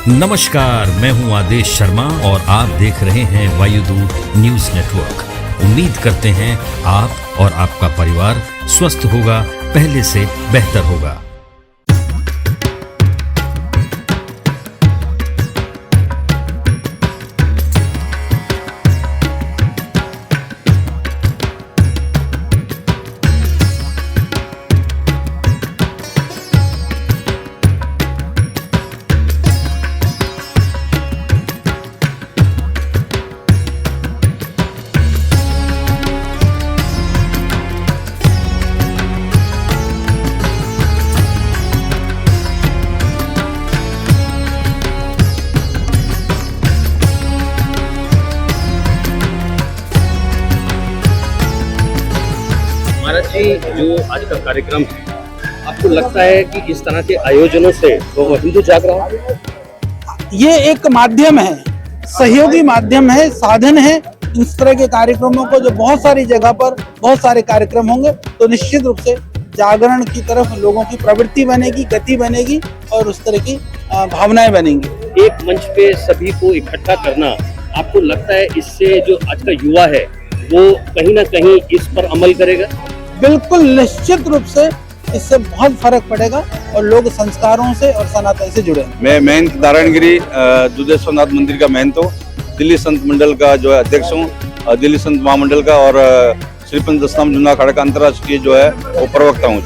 नमस्कार, मैं हूं आदेश शर्मा और आप देख रहे हैं वायुदूत न्यूज नेटवर्क। उम्मीद करते हैं आप और आपका परिवार स्वस्थ होगा, पहले से बेहतर होगा। महाराज जी, जो आज का कार्यक्रम है, आपको लगता है कि इस तरह के आयोजनों से वो हिंदू जाग रहा है? ये एक माध्यम है, सहयोगी माध्यम है, साधन है। इस तरह के कार्यक्रमों को जो बहुत सारी जगह पर बहुत सारे कार्यक्रम होंगे तो निश्चित रूप से जागरण की तरफ लोगों की प्रवृत्ति बनेगी, गति बनेगी और उस तरह की भावनाएं बनेंगी। एक मंच पे सभी को इकट्ठा करना, आपको लगता है इससे जो आज का युवा है वो कहीं ना कहीं इस पर अमल करेगा? बिल्कुल निश्चित रूप से इससे बहुत फर्क पड़ेगा और लोग संस्कारों से और सनातन से जुड़े। मैं महंत नारायणगिरी दुधेश्वरनाथ मंदिर का महंत हूँ, दिल्ली संत मंडल का जो है अध्यक्ष हूँ, दिल्ली संत महामंडल का, और श्रीपंत दशनाम जुना अखाड़ा का अंतर्राष्ट्रीय जो है वो प्रवक्ता हूँ।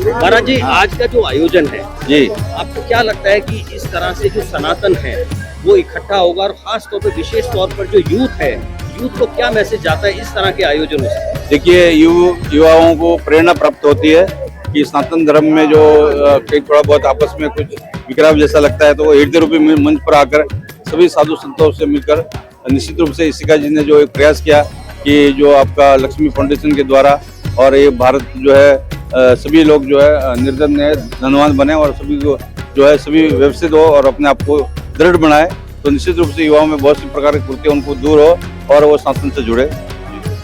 महाराज जी, आज का जो आयोजन है जी, आपको क्या लगता है कि इस तरह से जो सनातन है वो इकट्ठा होगा, और खास तौर पर विशेष तौर पर जो यूथ है, यूथ को क्या मैसेज जाता है इस तरह के आयोजनों से? देखिए, युवाओं को प्रेरणा प्राप्त होती है कि सनातन धर्म में जो कहीं थोड़ा बहुत आपस में कुछ विकराव जैसा लगता है, तो वो हृदय रूपी मंच पर आकर सभी साधु संतों से मिलकर निश्चित रूप से इसिका जी ने जो एक प्रयास किया कि जो आपका लक्ष्मी फाउंडेशन के द्वारा, और ये भारत जो है सभी लोग जो है निर्धन है धनवान बने और सभी को जो है सभी व्यवस्थित हो और अपने आप को दृढ़ बनाए, तो निश्चित रूप से युवाओं में बहुत सी प्रकार की कुर्तियां उनको दूर हो और वो सनातन से जुड़े।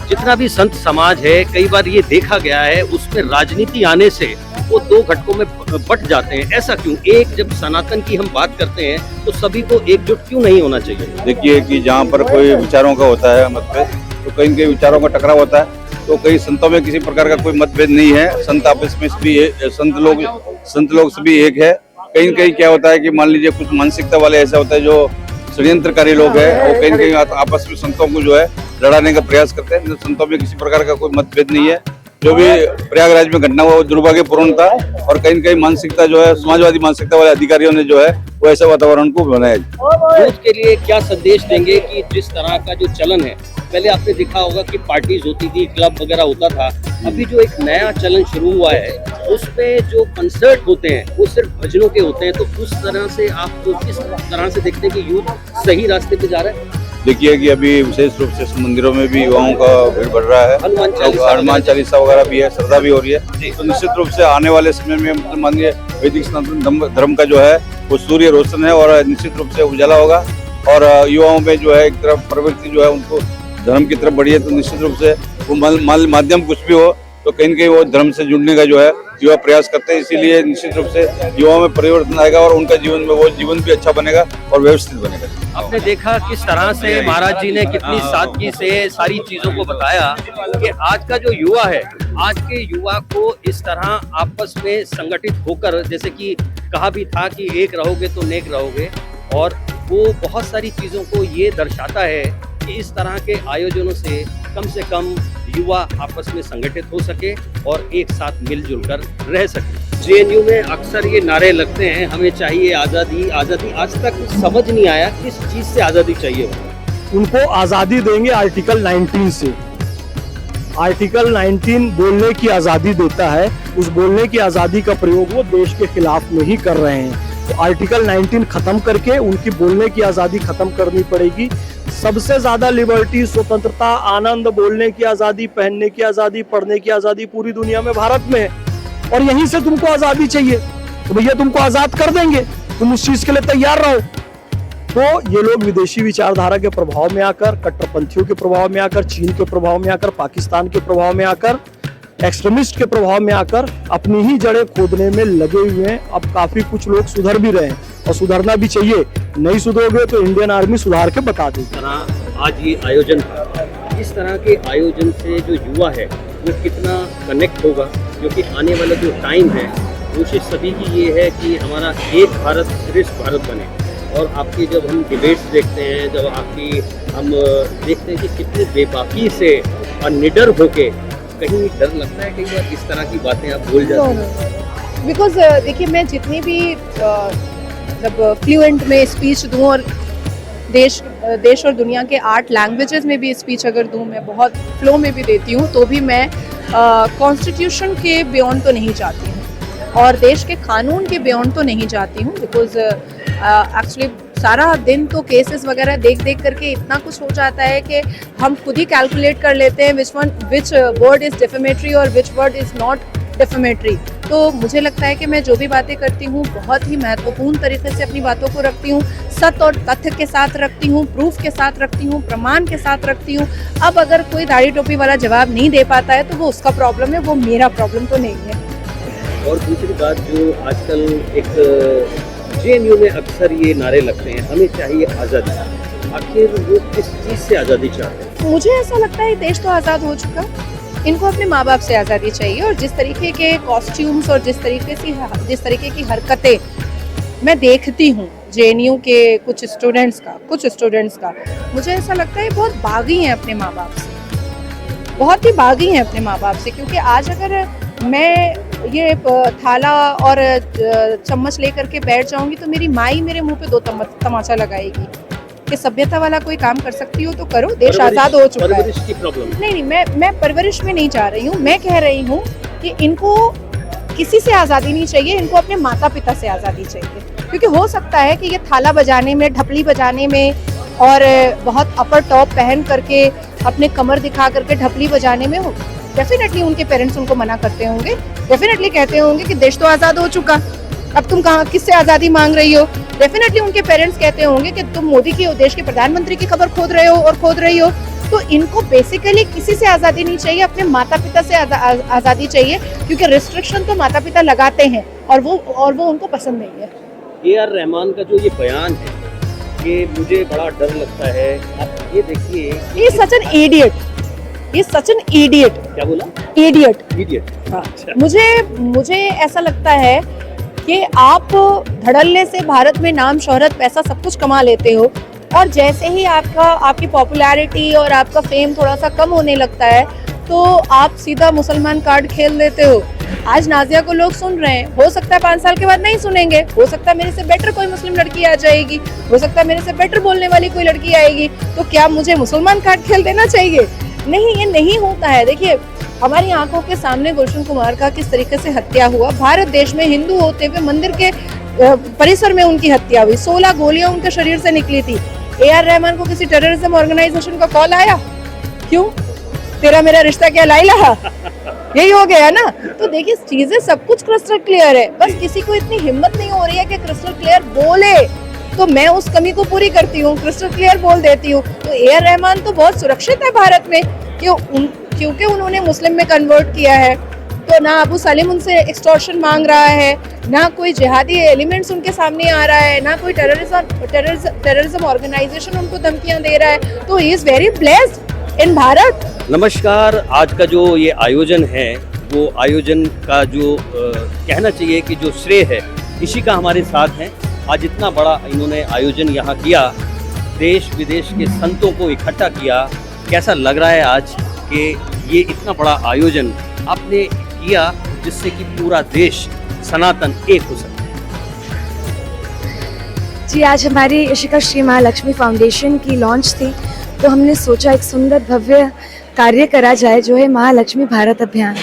जितना भी संत समाज है, कई बार ये देखा गया है उसमें राजनीति आने से वो दो घटकों में बट जाते हैं। ऐसा क्यों? एक जब सनातन की हम बात करते हैं तो सभी को एकजुट क्यों नहीं होना चाहिए? देखिए कि जहाँ पर कोई विचारों का होता है मतभेद, तो कहीं कहीं विचारों का टकराव होता है, तो कई संतों में किसी प्रकार का कोई मतभेद नहीं है। संत आपस में सभी संत लोग सभी एक है। कहीं कहीं क्या होता है कि मान लीजिए कुछ मानसिकता वाले ऐसा होता है जो षड्यंत्रकारी लोग हैं, वो कहीं कहीं आपस में संतों को जो है लड़ाने का प्रयास करते हैं। संतों में किसी प्रकार का कोई मतभेद नहीं है। जो भी प्रयागराज में घटना हुआ वो दुर्भाग्यपूर्ण था, और कहीं कहीं मानसिकता जो है समाजवादी मानसिकता वाले अधिकारियों ने जो है वो ऐसा वातावरण को बनाया। यूथ के लिए क्या संदेश देंगे कि जिस तरह का जो चलन है, पहले आपने देखा होगा कि पार्टीज होती थी, क्लब वगैरह होता था, अभी जो एक नया चलन शुरू हुआ है उसमें जो कंसर्ट होते हैं वो सिर्फ भजनों के होते हैं, तो उस तरह से आप किस तरह से देखते हैं कि यूथ सही रास्ते पे जा रहा है? देखिए कि अभी विशेष रूप से मंदिरों में भी युवाओं का भीड़ बढ़ रहा है, हनुमान चालीसा वगैरह भी है, श्रद्धा भी हो रही है, तो निश्चित रूप से आने वाले समय में मानिए वैदिक सनातन धर्म का जो है वो सूर्य रोशन है और निश्चित रूप से उजाला होगा, और युवाओं में जो है एक तरफ प्रवृत्ति जो है उनको धर्म की तरफ बढ़ी है, तो निश्चित रूप से वो माध्यम कुछ भी हो तो कहीं न कहीं वो धर्म से जुड़ने का जो है युवा प्रयास करते हैं। इसीलिए निश्चित रूप से युवाओं में परिवर्तन आएगा और उनका जीवन में वो जीवन भी अच्छा बनेगा और व्यवस्थित बनेगा। आपने देखा किस तरह से महाराज जी ने कितनी सादगी से सारी चीजों को बताया कि आज का जो युवा है, आज के युवा को इस तरह आपस में संगठित होकर, जैसे कि कहा भी था कि एक रहोगे तो नेक रहोगे, और वो बहुत सारी चीजों को ये दर्शाता है कि इस तरह के आयोजनों से कम युवा आपस में संगठित हो सके और एक साथ मिलजुल कर रह सके। जेएनयू में अक्सर ये नारे लगते हैं, हमें चाहिए आज़ादी आज़ादी। आज तक समझ नहीं आया किस चीज़ से आज़ादी चाहिए। उनको आज़ादी देंगे आर्टिकल 19 से। आर्टिकल 19 बोलने की आज़ादी देता है, उस बोलने की आज़ादी का प्रयोग वो देश के खिलाफ में ही कर रहे हैं। तो आर्टिकल 19 खत्म करके उनकी बोलने की आज़ादी खत्म करनी पड़ेगी। सबसे ज्यादा लिबर्टी, स्वतंत्रता, आनंद, बोलने की आजादी, पहनने की आजादी, पढ़ने की आजादी पूरी दुनिया में भारत में है, और यहीं से तुमको आजादी चाहिए तो भैया तुमको आजाद कर देंगे, तुम उस चीज के लिए तैयार रहो। तो ये लोग विदेशी विचारधारा के प्रभाव में आकर, कट्टरपंथियों के प्रभाव में आकर, चीन के प्रभाव में आकर, पाकिस्तान के प्रभाव में आकर एक्सट्रीमिस्ट के प्रभाव में आकर अपनी ही जड़ें खोदने में लगे हुए हैं। अब काफी कुछ लोग सुधर भी रहे हैं और सुधरना भी चाहिए। नहीं सुधरोगे तो इंडियन आर्मी सुधार के बता देगी। तरह आज ये आयोजन था, इस तरह के आयोजन से जो युवा है वो कितना कनेक्ट होगा, क्योंकि आने वाला जो टाइम है कोशिश सभी की ये है कि हमारा एक भारत श्रेष्ठ भारत बने। और आपकी जब हम डिबेट्स देखते हैं, जब आपकी हम देखते हैं कि कितने बेबाकी से और निडर होके, कहीं डर लगता है कई बार इस तरह की बातें आप बोल जाते हैं? बिकॉज देखिए, मैं जितनी भी मतलब फ्लुएंट में स्पीच दूं और देश और दुनिया के 8 लैंग्वेजेस में भी स्पीच अगर दूं, मैं बहुत फ्लो में भी देती हूं, तो भी मैं कॉन्स्टिट्यूशन के बियॉन्ड तो नहीं जाती हूं और देश के कानून के बियॉन्ड तो नहीं जाती हूं। बिकॉज एक्चुअली सारा दिन तो केसेस वगैरह देख करके इतना कुछ हो जाता है कि हम खुद ही कैलकुलेट कर लेते हैं विच वर्ड इज़ डिफेमेटरी और which word is not defamatory. तो मुझे लगता है कि मैं जो भी बातें करती हूँ बहुत ही महत्वपूर्ण तरीके से अपनी बातों को रखती हूँ, सत्य और तथ्य के साथ रखती हूँ, प्रूफ के साथ रखती हूँ, प्रमाण के साथ रखती हूँ। अब अगर कोई दाढ़ी टोपी वाला जवाब नहीं दे पाता है तो वो उसका प्रॉब्लम है, वो मेरा प्रॉब्लम तो नहीं है। और दूसरी बात, जो आजकल एक जेएनयू में अक्सर ये नारे लगते हैं, हमें चाहिए आज़ादी, आखिर वो किस चीज़ से आज़ादी चाहते हैं? मुझे ऐसा लगता है देश तो आज़ाद हो चुका, इनको अपने माँ बाप से आज़ादी चाहिए। और जिस तरीके के कॉस्ट्यूम्स और जिस तरीके की हरकतें मैं देखती हूँ जेएनयू के कुछ स्टूडेंट्स का, मुझे ऐसा लगता है बहुत बागी हैं अपने माँ बाप से, बहुत ही बागी हैं अपने माँ बाप से। क्योंकि आज अगर मैं ये थाला और चम्मच लेकर के बैठ जाऊंगी तो मेरी माँ ही मेरे मुंह पे 2 तमाचा लगाएगी कि सभ्यता वाला कोई काम कर सकती हो तो करो, देश आज़ाद हो चुका है। की प्रॉब्लम नहीं, मैं परवरिश में नहीं जा रही हूँ। मैं कह रही हूँ कि इनको किसी से आज़ादी नहीं चाहिए, इनको अपने माता पिता से आज़ादी चाहिए। क्योंकि हो सकता है कि ये थाला बजाने में, ढपली बजाने में और बहुत अपर टॉप पहन करके अपने कमर दिखा करके ढपली बजाने में हो, डेफिनेटली उनके पेरेंट्स उनको मना करते होंगे, डेफिनेटली कहते होंगे कि देश तो आज़ाद हो चुका, अब तुम कहाँ किससे आज़ादी मांग रही हो। डेफिनेटली उनके पेरेंट्स कहते होंगे कि तुम मोदी की, देश के प्रधानमंत्री की खबर खोद रहे हो और खोद रही हो। तो इनको बेसिकली किसी से आज़ादी नहीं चाहिए, अपने माता पिता से आज़ादी चाहिए। क्योंकि रिस्ट्रिक्शन तो माता पिता लगाते हैं और वो उनको पसंद नहीं है। AR रहमान का जो ये बयान है, ये मुझे बड़ा डर लगता है। आप ये देखिए, ये सच एन इडियट, क्या बोला? इडियट। हाँ, मुझे ऐसा लगता है कि आप धड़ल्ले से भारत में नाम, शोहरत, पैसा सब कुछ कमा लेते हो और जैसे ही आपकी पॉपुलैरिटी और आपका फेम थोड़ा सा कम होने लगता है तो आप सीधा मुसलमान कार्ड खेल देते हो। आज नाजिया को लोग सुन रहे हैं, हो सकता है 5 साल के बाद नहीं सुनेंगे, हो सकता है मेरे से बेटर कोई मुस्लिम लड़की आ जाएगी, हो सकता है मेरे से बेटर बोलने वाली कोई लड़की आएगी, तो क्या मुझे मुसलमान कार्ड खेल देना चाहिए? नहीं, ये नहीं होता है। देखिए, हमारी आंखों के सामने गुलशन कुमार का किस तरीके से हत्या हुआ, भारत देश में हिंदू होते हुए मंदिर के परिसर में उनकी हत्या हुई, 16 गोलियां उनके शरीर से निकली थी। AR रहमान को किसी टेररिज्म ऑर्गेनाइजेशन का कॉल आया? क्यों? तेरा मेरा रिश्ता क्या लाइला? यही हो गया ना। तो देखिए, चीजें सब कुछ क्रिस्टल क्लियर है, बस किसी को इतनी हिम्मत नहीं हो रही है कि क्रिस्टल क्लियर बोले। तो मैं उस कमी को पूरी करती हूँ, क्रिस्टल क्लियर बोल देती हूँ। तो AR रहमान तो बहुत सुरक्षित है भारत में, क्योंकि उन्होंने मुस्लिम में कन्वर्ट किया है। तो ना अबू सलीम उनसे एक्सटॉर्शन मांग रहा है, ना कोई जिहादी एलिमेंट्स उनके सामने आ रहा है, ना कोई टेररिज्म ऑर्गेनाइजेशन उनको धमकियां दे रहा है। तो he is very blessed in Bharat. नमस्कार। आज का जो ये आयोजन है, वो आयोजन का जो कहना चाहिए कि जो श्रेय है, इसी का हमारे साथ है। आज इतना बड़ा इन्होंने आयोजन यहाँ किया, देश विदेश के संतों को इकट्ठा किया। कैसा लग रहा है आज कि ये इतना बड़ा आयोजन आपने किया जिससे कि पूरा देश सनातन एक हो सके? जी, आज हमारी इशिका श्री महालक्ष्मी फाउंडेशन की लॉन्च थी, तो हमने सोचा एक सुंदर भव्य कार्य करा जाए जो है महालक्ष्मी भारत अभियान।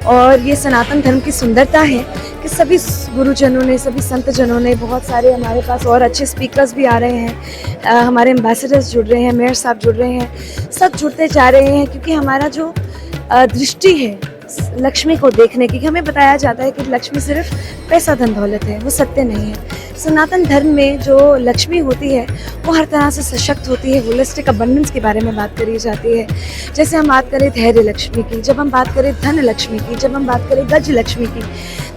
और ये सनातन धर्म की सुंदरता है कि सभी गुरुजनों ने, सभी संतजनों ने, बहुत सारे हमारे पास और अच्छे स्पीकर्स भी आ रहे हैं, हमारे एम्बेसडर्स जुड़ रहे हैं, मेयर साहब जुड़ रहे हैं, सब जुड़ते जा रहे हैं। क्योंकि हमारा जो दृष्टि है लक्ष्मी को देखने की। हमें बताया जाता है कि लक्ष्मी सिर्फ पैसा धन दौलत है, वो सत्य नहीं है। सनातन धर्म में जो लक्ष्मी होती है वो हर तरह से सशक्त होती है। होलिस्टिक अबंडेंस के बारे में बात करी जाती है। जैसे हम बात करें धैर्य लक्ष्मी की, जब हम बात करें धन लक्ष्मी की, जब हम बात करें गज लक्ष्मी की,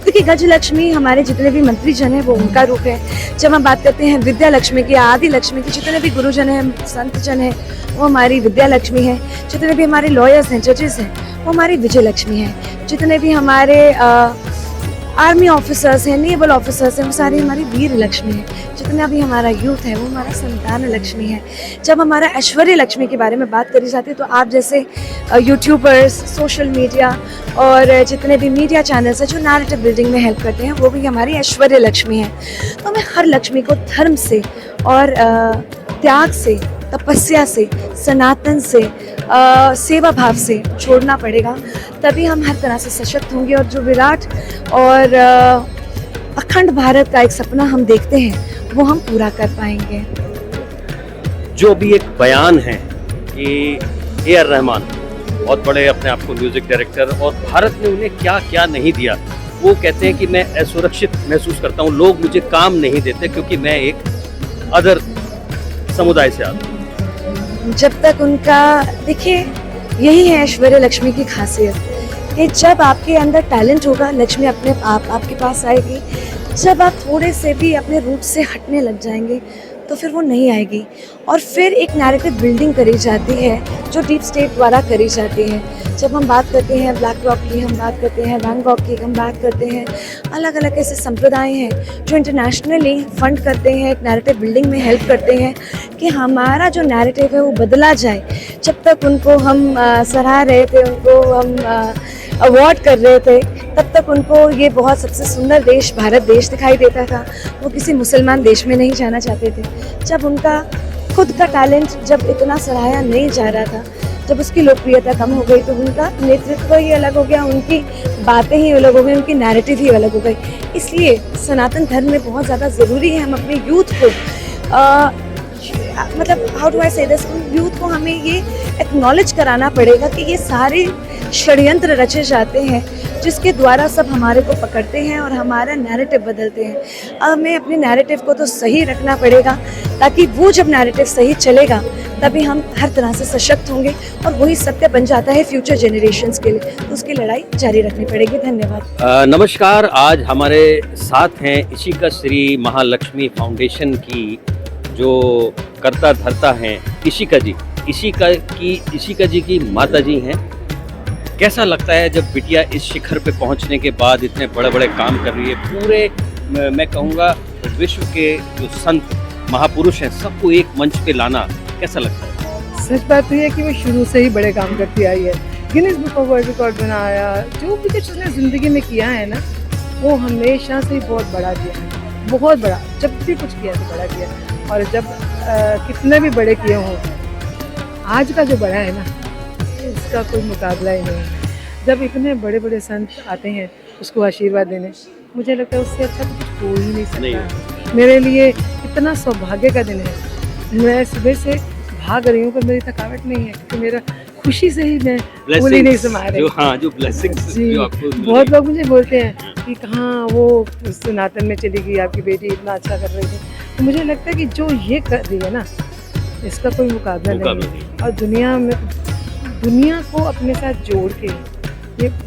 क्योंकि गज लक्ष्मी हमारे जितने भी मंत्री जन हैं वो उनका रूप है। जब हम बात करते हैं विद्या लक्ष्मी की, आदि लक्ष्मी की, जितने भी गुरुजन हैं, संत जन हैं, वो हमारी विद्या लक्ष्मी है। जितने भी हमारे लॉयर्स हैं, जजेस हैं, वो हमारी विजय लक्ष्मी है। जितने भी हमारे आर्मी ऑफिसर्स हैं, नेवल ऑफिसर्स हैं, वो सारी हमारी वीर लक्ष्मी है। जितना भी हमारा यूथ है वो हमारा संतान लक्ष्मी है। जब हमारा ऐश्वर्य लक्ष्मी के बारे में बात करी जाती है तो आप जैसे यूट्यूबर्स, सोशल मीडिया और जितने भी मीडिया चैनल्स हैं जो नैरेटिव बिल्डिंग में हेल्प करते हैं वो भी हमारी ऐश्वर्य लक्ष्मी है। तो हमें हर लक्ष्मी को धर्म से और त्याग से, तपस्या से, सनातन से, सेवा भाव से छोड़ना पड़ेगा, तभी हम हर तरह से सशक्त होंगे। और जो विराट और अखंड भारत का एक सपना हम देखते हैं वो हम पूरा कर पाएंगे। जो भी एक बयान है कि ए.आर. रहमान बहुत बड़े अपने आप को म्यूजिक डायरेक्टर, और भारत ने उन्हें क्या क्या नहीं दिया। वो कहते हैं कि मैं असुरक्षित महसूस करता हूँ, लोग मुझे काम नहीं देते क्योंकि मैं एक अदर समुदाय से आता हूँ। जब तक उनका, देखिए यही है ऐश्वर्य लक्ष्मी की खासियत कि जब आपके अंदर टैलेंट होगा लक्ष्मी अपने आप आपके पास आएगी। जब आप थोड़े से भी अपने रूट से हटने लग जाएंगे तो फिर वो नहीं आएगी। और फिर एक नैरेटिव बिल्डिंग करी जाती है जो डीप स्टेट द्वारा करी जाती है। जब हम बात करते हैं ब्लैक रॉक की, हम बात करते हैं बैंकॉक की, हम बात करते हैं अलग अलग ऐसे संप्रदाय हैं जो इंटरनेशनली फंड करते हैं, एक नैरेटिव बिल्डिंग में हेल्प करते हैं कि हमारा जो नैरेटिव है वो बदला जाए। जब तक उनको हम सराह रहे थे, उनको हम अवार्ड कर रहे थे, तब तक उनको ये बहुत सबसे सुंदर देश भारत देश दिखाई देता था। वो किसी मुसलमान देश में नहीं जाना चाहते थे। जब उनका खुद का टैलेंट जब इतना सराहा नहीं जा रहा था, जब उसकी लोकप्रियता कम हो गई तो उनका नेतृत्व ही अलग हो गया, उनकी बातें ही अलग हो गई, उनकी नैरेटिव ही अलग हो गई। इसलिए सनातन धर्म में बहुत ज़्यादा ज़रूरी है हम अपने यूथ को मतलब हाउ डू आई से दिस, यूथ को हमें ये एक्नॉलेज कराना पड़ेगा कि ये सारे षड्यंत्र रचे जाते हैं जिसके द्वारा सब हमारे को पकड़ते हैं और हमारा नैरेटिव बदलते हैं। हमें अपने नैरेटिव को तो सही रखना पड़ेगा ताकि वो जब नैरेटिव सही चलेगा तभी हम हर तरह से सशक्त होंगे और वही सत्य बन जाता है फ्यूचर जनरेशन्स के लिए। तो उसकी लड़ाई जारी रखनी पड़ेगी। धन्यवाद। नमस्कार, आज हमारे साथ हैं इशिका श्री महालक्ष्मी फाउंडेशन की जो करता धरता हैं इशिका जी। इशिका जी की माता जी हैं। कैसा लगता है जब बिटिया इस शिखर पे पहुंचने के बाद इतने बड़े बड़े काम कर रही है? पूरे मैं कहूँगा विश्व के जो संत महापुरुष हैं सबको एक मंच पे लाना कैसा लगता है? सच बात तो ये है कि वो शुरू से ही बड़े काम करती आई है। Guinness book of world record बनाया, जो भी कुछ उसने ज़िंदगी में किया है ना वो हमेशा से बहुत बड़ा किया है, बहुत बड़ा। जब भी कुछ किया तो बड़ा किया, और जब कितने भी बड़े किए हों, आज का जो बड़ा है ना इसका कोई मुकाबला ही नहीं है। जब इतने बड़े बड़े संत आते हैं उसको आशीर्वाद देने, मुझे लगता है उससे अच्छा तो कुछ हो ही नहीं सकता। मेरे लिए इतना सौभाग्य का दिन है। मैं सुबह से भाग रही हूँ पर मेरी थकावट नहीं है क्योंकि मेरा खुशी से ही मैं भूल ही नहीं समा रही। जो ब्लेसिंग्स जो आपको बहुत लोग मुझे बोलते हैं कि कहाँ वो सनातन में चली गई, आपकी बेटी इतना अच्छा कर रही थी। तो मुझे लगता है कि जो ये कर रही है ना इसका कोई मुकाबला नहीं है। और दुनिया को अपने साथ जोड़ के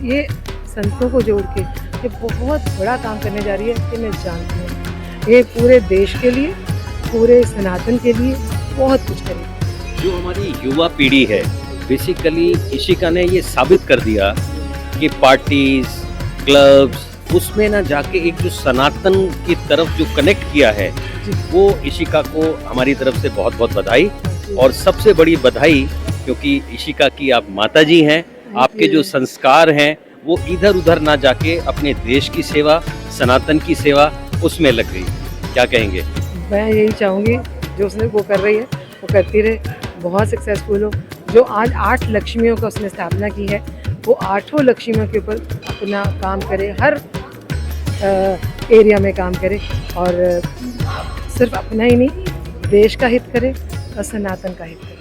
ये संतों को जोड़ के ये बहुत बड़ा काम करने जा रही है। कि मैं जानती हूँ ये पूरे देश के लिए, पूरे सनातन के लिए बहुत कुछ करेगी। जो हमारी युवा पीढ़ी है, बेसिकली इशिका ने ये साबित कर दिया कि पार्टीज, क्लब्स, उसमें ना जाके एक जो सनातन की तरफ जो कनेक्ट किया है वो इशिका को हमारी तरफ से बहुत बहुत बधाई। और सबसे बड़ी बधाई क्योंकि इशिका की आप माता जी हैं, आपके जो संस्कार हैं वो इधर उधर ना जाके अपने देश की सेवा, सनातन की सेवा उसमें लग गई। क्या कहेंगे? मैं यही चाहूँगी जो उसने वो कर रही है वो करती रहे, बहुत सक्सेसफुल हो। जो आज 8 लक्ष्मियों का उसने स्थापना की है वो 8 लक्ष्मियों के ऊपर अपना काम करे, हर एरिया में काम करे और सिर्फ अपना ही नहीं देश का हित करे और सनातन का हित करे।